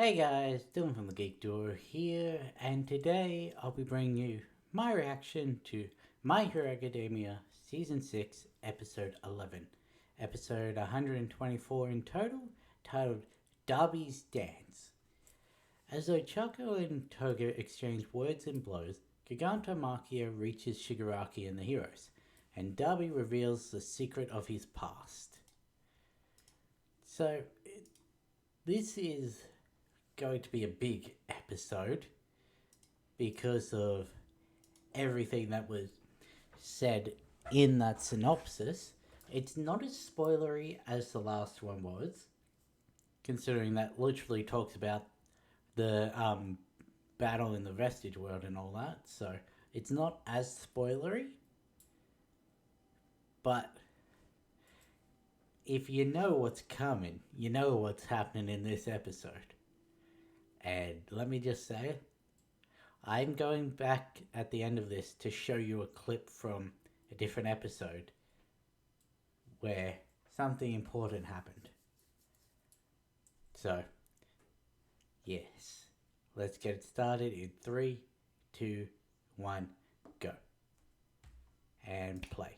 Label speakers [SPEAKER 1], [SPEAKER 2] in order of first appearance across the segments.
[SPEAKER 1] Hey guys, Dylan from the Geek Door here, and today I'll be bringing you my reaction to My Hero Academia Season 6, Episode 11, Episode 124 in total, titled Dabi's Dance. As Ochako and Toga exchange words and blows, Gigantomachia reaches Shigaraki and the heroes, and Dabi reveals the secret of his past. So, this is going to be a big episode because of everything that was said in that synopsis. It's not as spoilery as the last one was, considering that literally talks about the battle in the vestige world and all that. So it's not as spoilery, but if you know what's coming, you know what's happening in this episode. And let me just say, I'm going back at the end of this to show you a clip from a different episode where something important happened. So, yes. Let's get it started in 3, 2, 1, go. And play.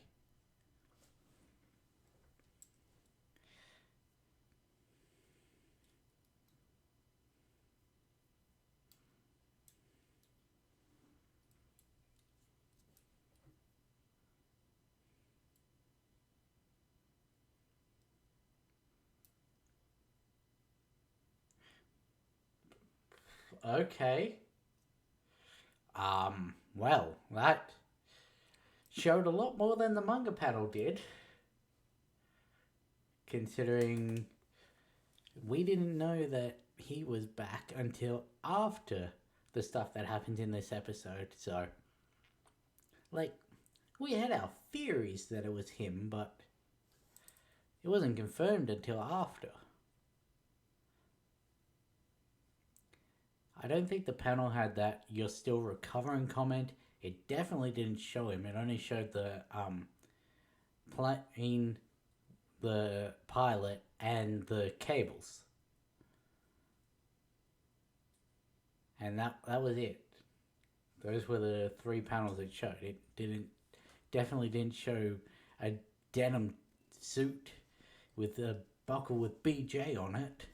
[SPEAKER 1] Okay. Well, that showed a lot more than the manga panel did. Considering we didn't know that he was back until after the stuff that happened in this episode. So, like, we had our theories that it was him, but it wasn't confirmed until after. I don't think the panel had that "you're still recovering" comment. It definitely didn't show him. It only showed the plane, the pilot, and the cables, and that was it. Those were the three panels it showed. It definitely didn't show a denim suit with a buckle with BJ on it.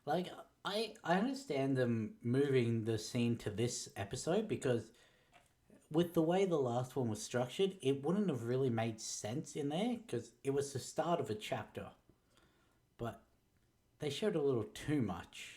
[SPEAKER 1] Like, I understand them moving the scene to this episode because with the way the last one was structured, it wouldn't have really made sense in there because it was the start of a chapter. But they showed a little too much.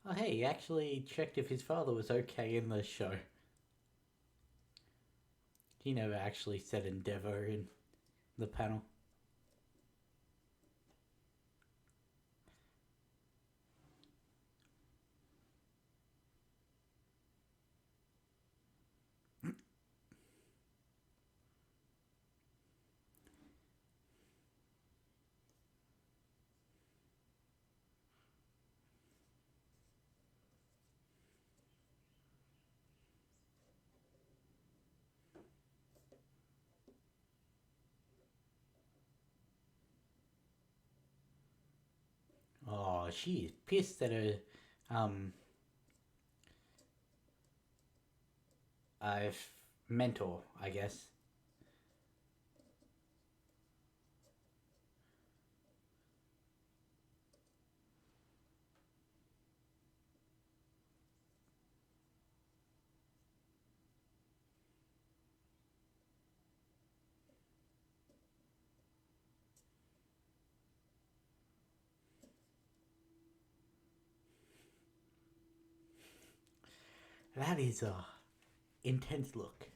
[SPEAKER 1] Oh, hey, he actually checked if his father was okay in the show. He never actually said Endeavor in the panel. Oh, she is pissed at her um uh, mentor, I guess. That is a intense look.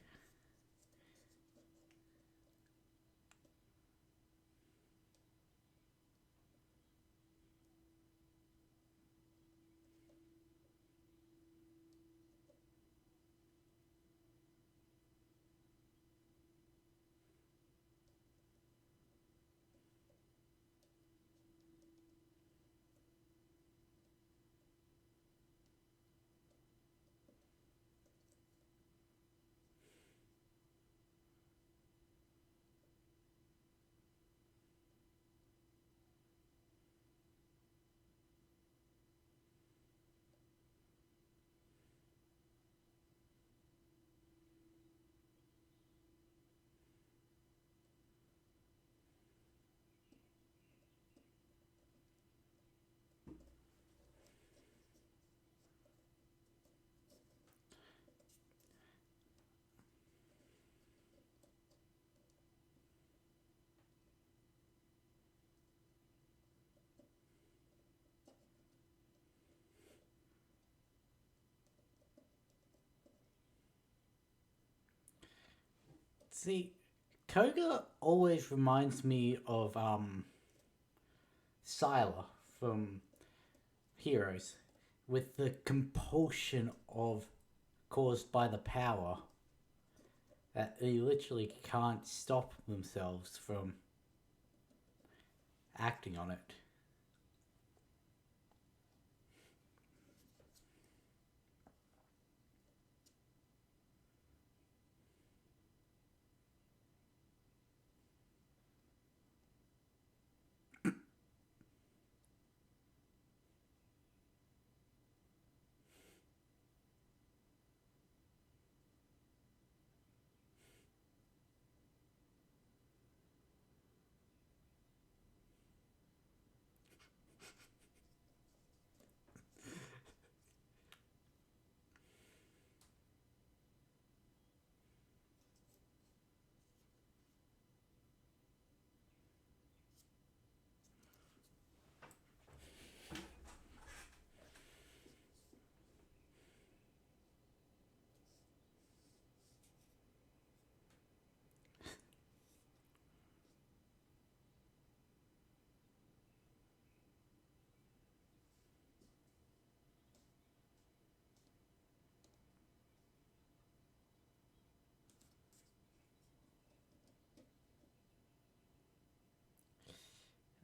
[SPEAKER 1] See, Koga always reminds me of Sylar from Heroes, with the compulsion of caused by the power that they literally can't stop themselves from acting on it.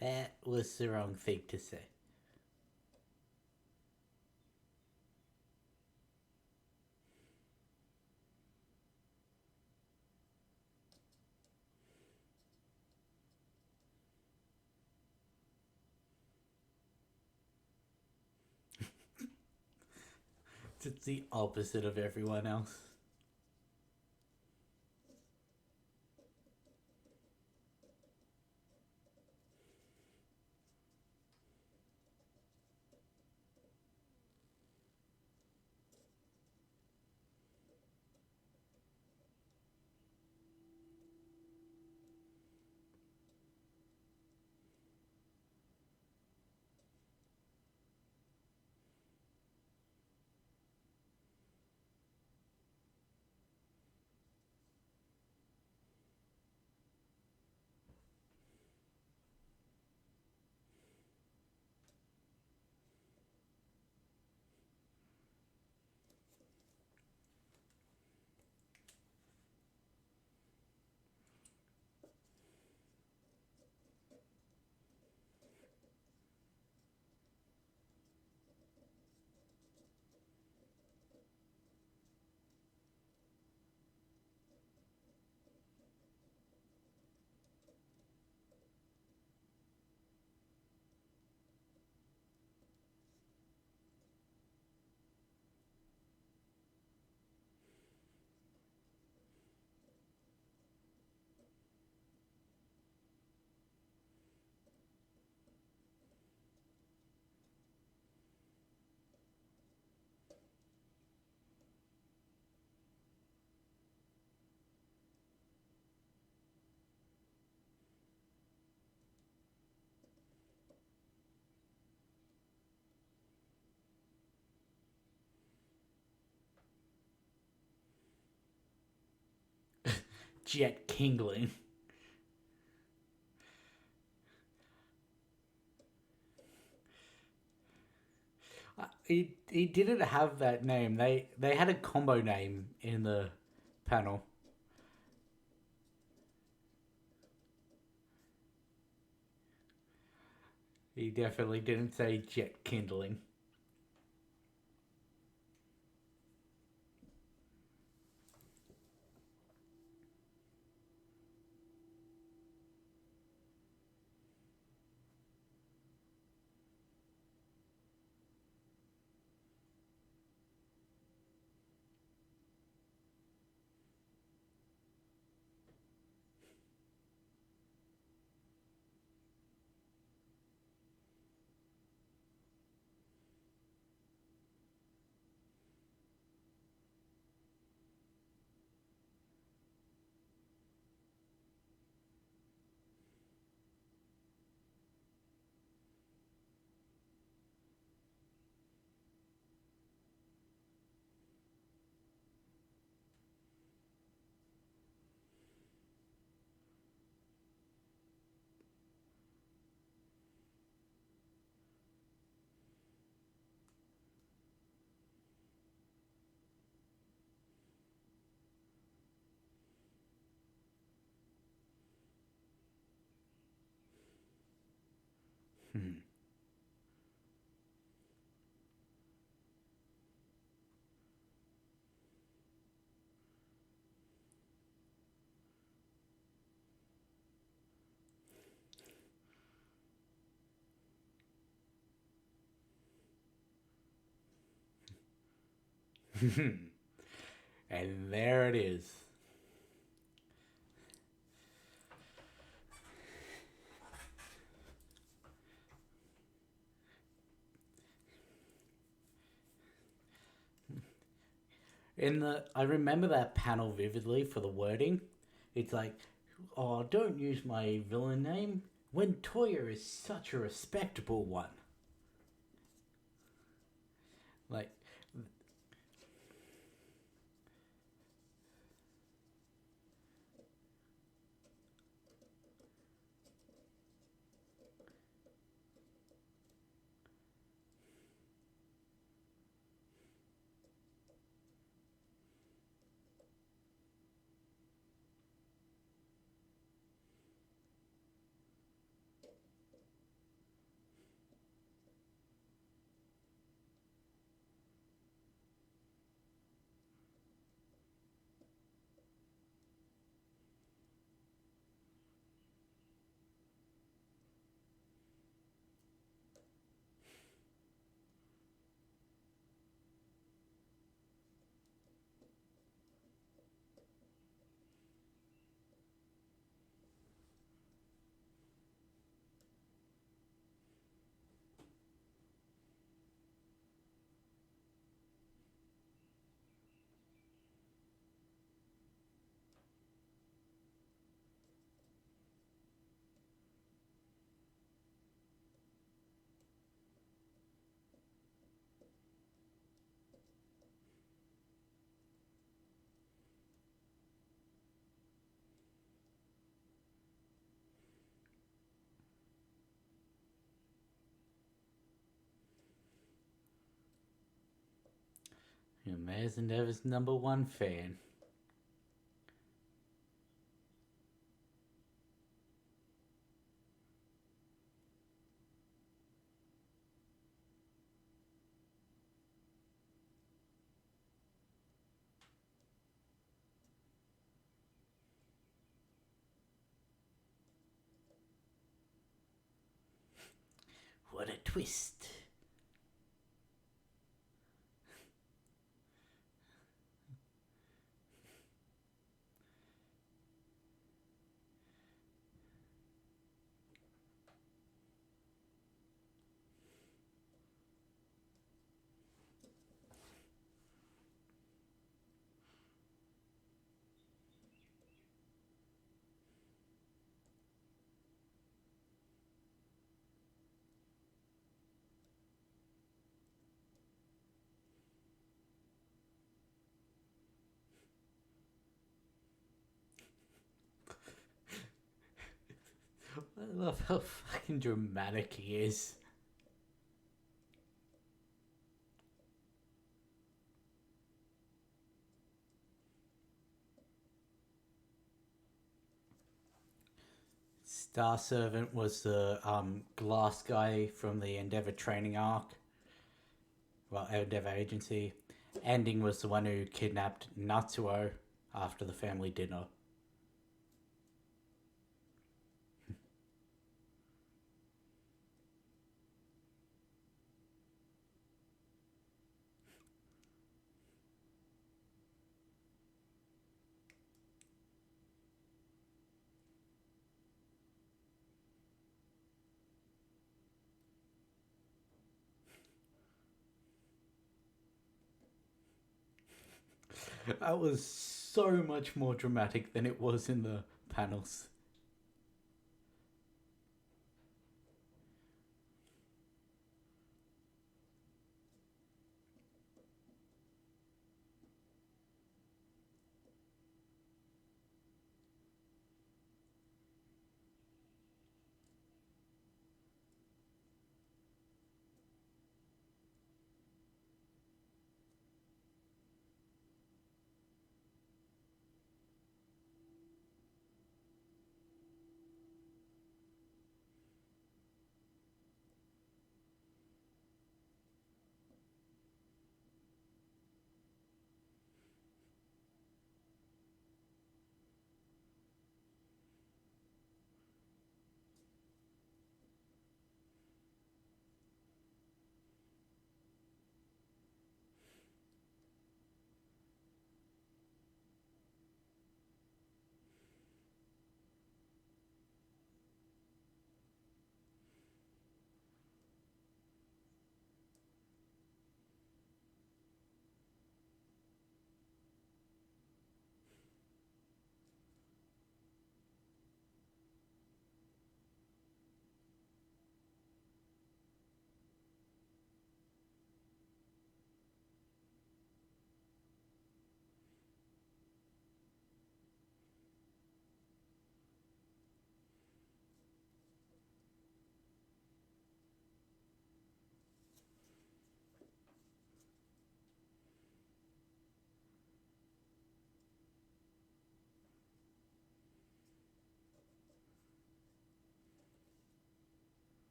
[SPEAKER 1] That was the wrong thing to say. It's the opposite of everyone else. Jet Kingling. He didn't have that name. They had a combo name in the panel. He definitely didn't say Jet Kindling. Hmm. And there it is. I remember that panel vividly for the wording. It's like, oh, don't use my villain name when Toya is such a respectable one. Like, Mayors and Ever's #1 fan. What a twist. I love how fucking dramatic he is. Star Servant was the glass guy from the Endeavor training arc. Well, Endeavor Agency. Ending was the one who kidnapped Natsuo after the family dinner. That was so much more dramatic than it was in the panels.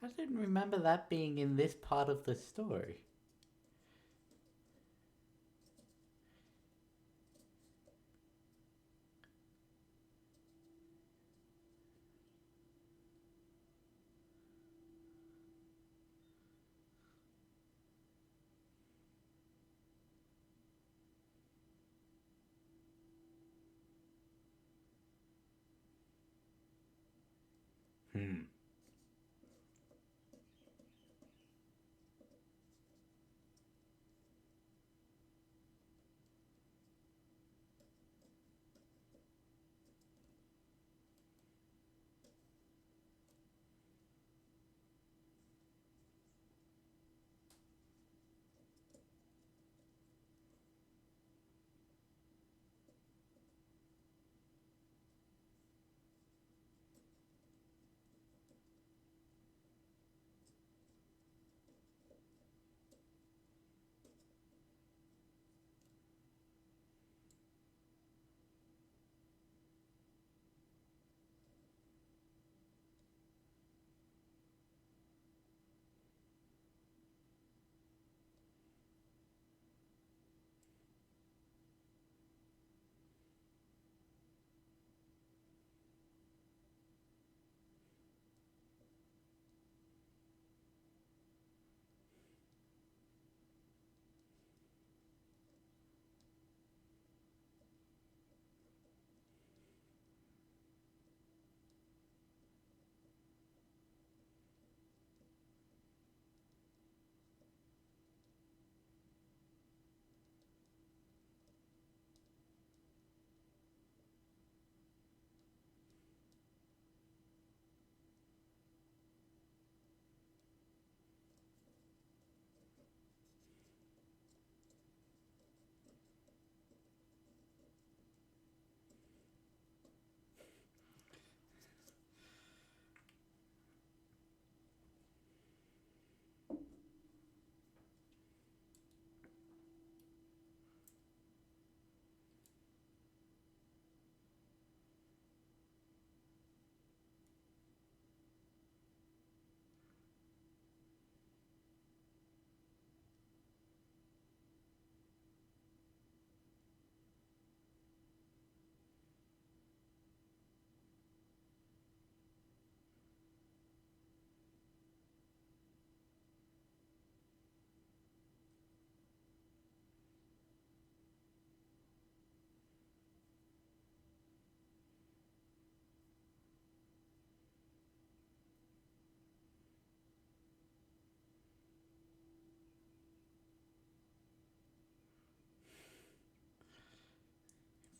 [SPEAKER 1] I didn't remember that being in this part of the story. Hmm.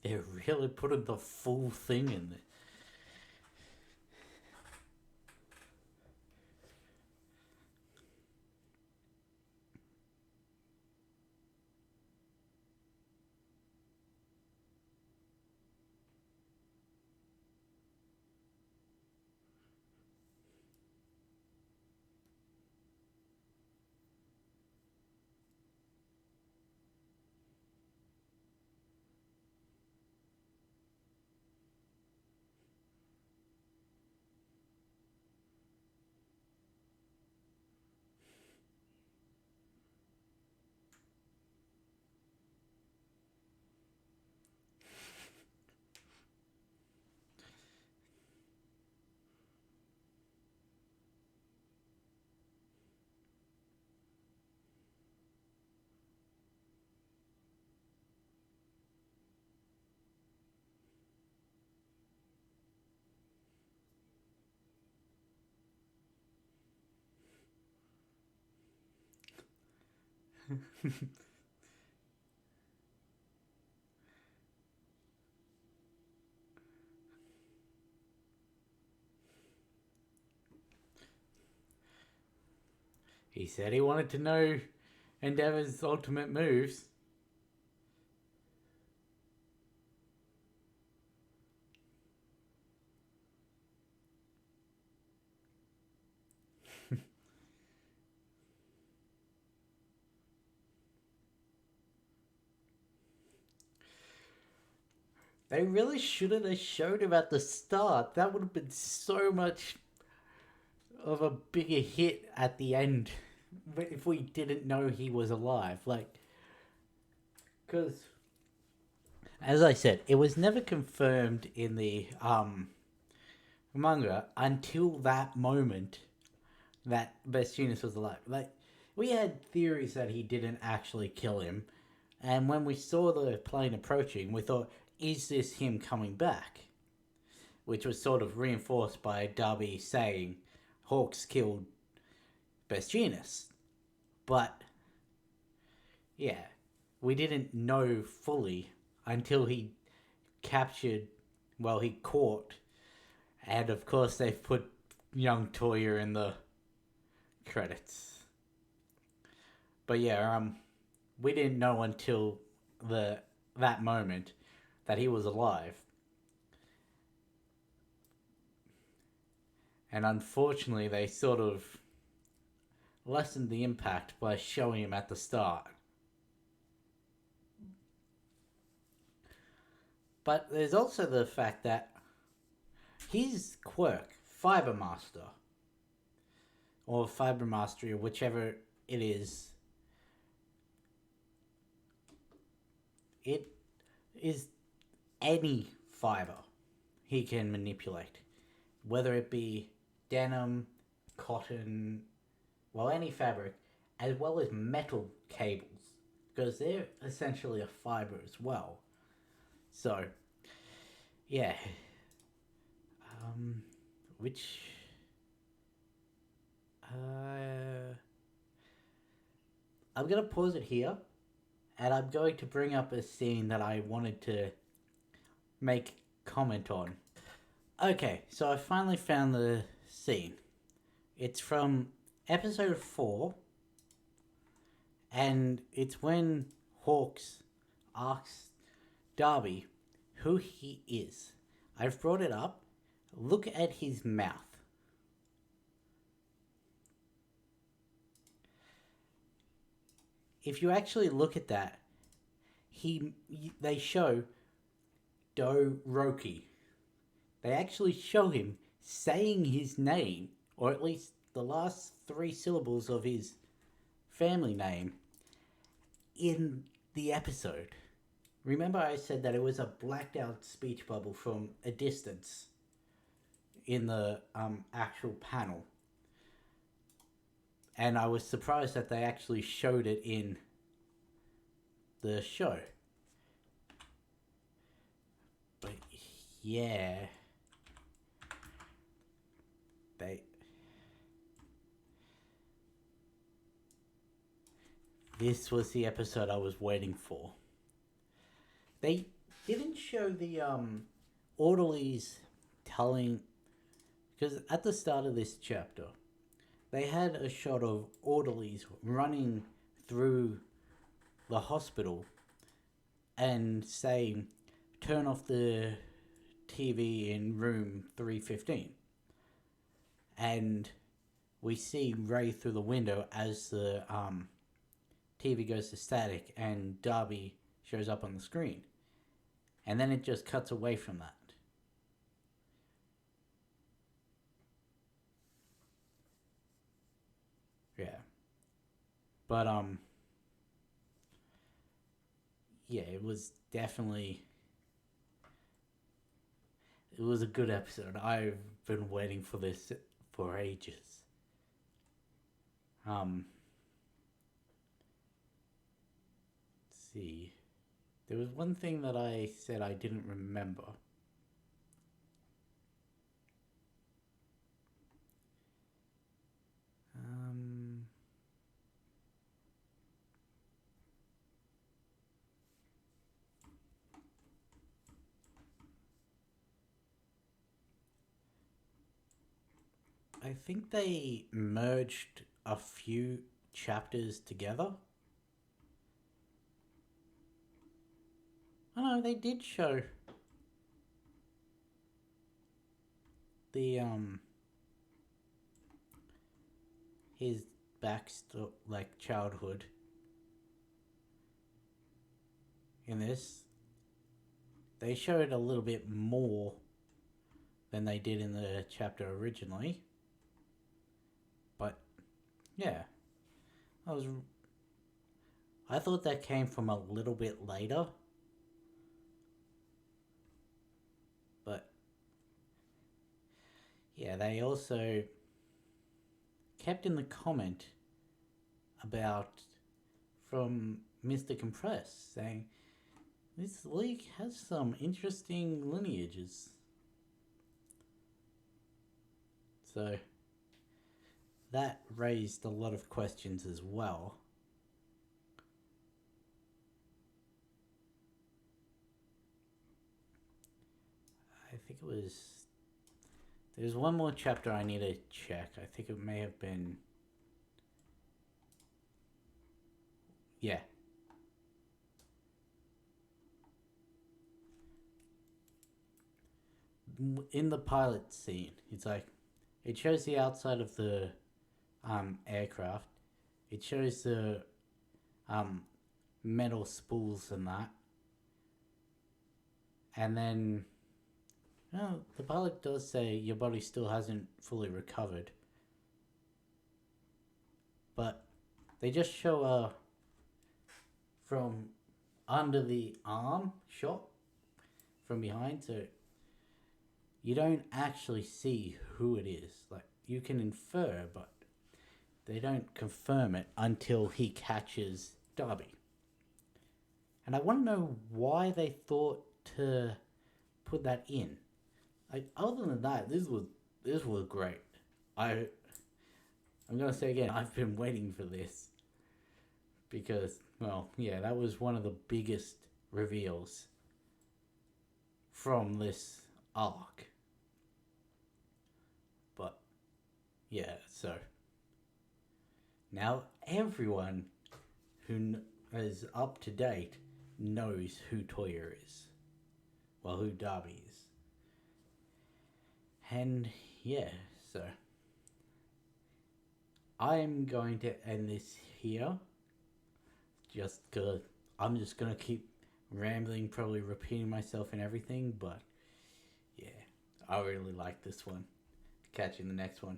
[SPEAKER 1] They're really putting the full thing in there. He said he wanted to know Endeavor's ultimate moves. They really shouldn't have showed him at the start. That would have been so much of a bigger hit at the end. But if we didn't know he was alive, like, because as I said, it was never confirmed in the manga until that moment that Bestinus was alive. Like, we had theories that he didn't actually kill him, and when we saw the plane approaching, we thought, is this him coming back? Which was sort of reinforced by Dabi saying Hawks killed Bestinus. But, yeah, we didn't know fully until he caught, and of course they've put young Toya in the credits. But yeah, we didn't know until that moment that he was alive. And unfortunately, they sort of lessened the impact by showing him at the start. But there's also the fact that his quirk, Fiber Master, or Fiber Mastery, or whichever it is any fiber he can manipulate. Whether it be denim, cotton, well, any fabric, as well as metal cables, because they're essentially a fiber as well. So, yeah. Which... I'm going to pause it here, and I'm going to bring up a scene that I wanted to make comment on. Okay, so I finally found the scene. It's from episode 4, and it's when Hawks asks Dabi who he is. I've brought it up. Look at his mouth. If you actually look at that, they show Doroki. They actually show him saying his name, or at least the last 3 syllables of his family name, in the episode. Remember I said that it was a blacked out speech bubble from a distance in the actual panel. And I was surprised that they actually showed it in the show. But yeah, this was the episode I was waiting for. They didn't show the orderlies telling, because at the start of this chapter they had a shot of orderlies running through the hospital and saying, turn off the TV in room 315. And we see Ray through the window as the TV goes to static and Dabi shows up on the screen. And then it just cuts away from that. Yeah. But yeah, it was definitely, it was a good episode. I've been waiting for this for ages. Let's see. There was one thing that I said I didn't remember. I think they merged a few chapters together. Oh no, they did show the his backstory, like childhood. In this, they showed a little bit more than they did in the chapter originally. But yeah, I thought that came from a little bit later. But yeah, they also kept in the comment about, from Mr. Compress, saying this league has some interesting lineages. So that raised a lot of questions as well. I think it was, there's one more chapter I need to check. I think it may have been, yeah. In the pilot scene, it's like, it shows the outside of the aircraft. It shows the metal spools and that. And then, well, the pilot does say your body still hasn't fully recovered. But they just show from under the arm shot from behind, so you don't actually see who it is. Like, you can infer, but they don't confirm it until he catches Dabi. And I want to know why they thought to put that in. Like, other than that, this was great. I'm gonna say again, I've been waiting for this because, well, yeah, that was one of the biggest reveals from this arc. But yeah, so now everyone who is up to date knows who Toya is. Well, who Dabi is. And yeah, so I'm going to end this here. Just because I'm just going to keep rambling, probably repeating myself and everything. But yeah, I really like this one. Catch you in the next one.